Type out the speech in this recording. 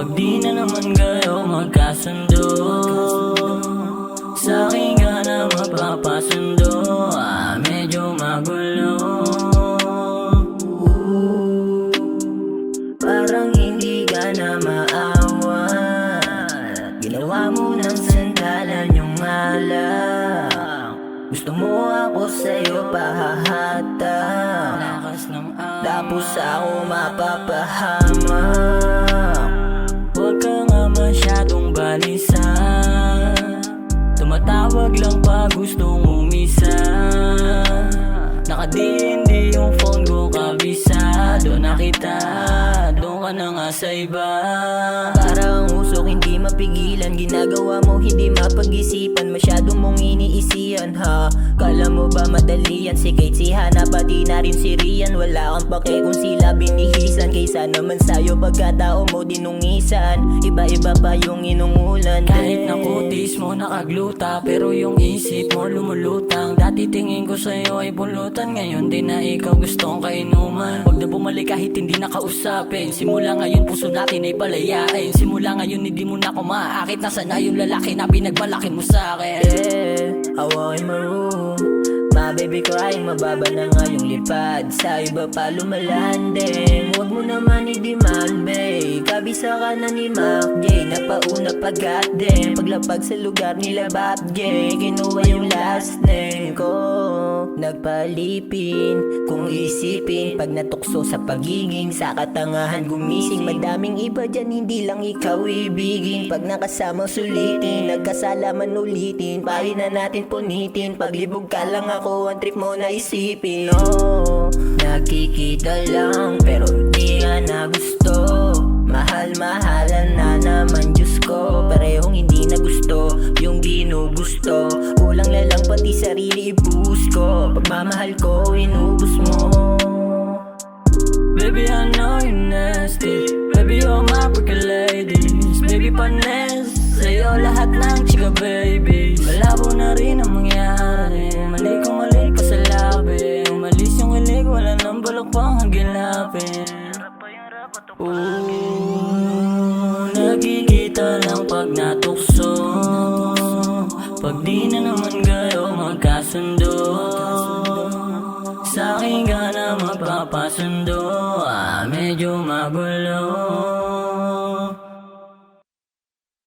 Pag di na naman kayo magkasundo, sa'kin ka na mapapasundo. Medyo magulo. Parang hindi ka na maawa. Ginawa mo ng sandalan yung alak. Gusto mo ako sa'yo pahahatak, tapos ako mapapahamak. Huwag ka nga masyadong balisa, tumatawag lang pa gustong umisa. Nakadindi yung phone ko kabisado na kita, doon ka na nga sa iba. Parang usok hindi mapigilan, ginagawa mo hindi mapag-isipan. Masyado mong iniisiyan ha. Kala mo ba madali yan? Si Kate, si Hannah, pati na rin si Rian. Wala kang pake kung sila binihisan. Kaysa naman sa'yo pagkatao mo dinungisan. Iba-iba pa yung inungulan. Kahit na kutis mo nakagluta, pero yung isip mo lumulutang. Dati tingin ko sa'yo ay pulutan, ngayon di na ikaw gustong kainuman. Huwag na bumalik kahit hindi na kausapin. Simula ngayon puso natin ay palayain. Simula ngayon hindi mo na ako maaakit. Nasaan na yung lalaki na pinagmalaki mo sa'kin? Hawakin mo room, ma baby ko ay mababa na nga yung lipad. Sa iba pa lumalanding, huwag mo naman i-demand babe. Kabisa ka na ni Mac J, napauna pagat din. Paglapag sa lugar nila Bap J, kinuha yung last name ko. Nagpalipin, kung isipin, pag natukso sa pagiging sa katangahan gumising. Madaming iba dyan, hindi lang ikaw ibigin. Pag nakasama sulitin, nagkasalaman ulitin. Pahin na natin punitin, paglibog ka lang ako, ang trip mo na isipin. Oh, nakikita lang pero di ka na gusto. Mahal-mahalan na naman Diyos ko, parehong hindi na gusto yung ginugusto. Kulang na lang pati sarili ibuhos ko, pagmamahal ko inubos mo. Baby, I know you're nasty. Baby, you're my pretty ladies. Baby, panes sa'yo lahat ng chika, baby. Malabo na rin ang mangyari. Mali kung mali ka sa labi. Umalis yung ilig, wala nang balak pang hagilapin. Nakikita lang pag natukso, pag di na naman kayo magkasundo, sa'kin ka na mapapasundo. Medyo magulo.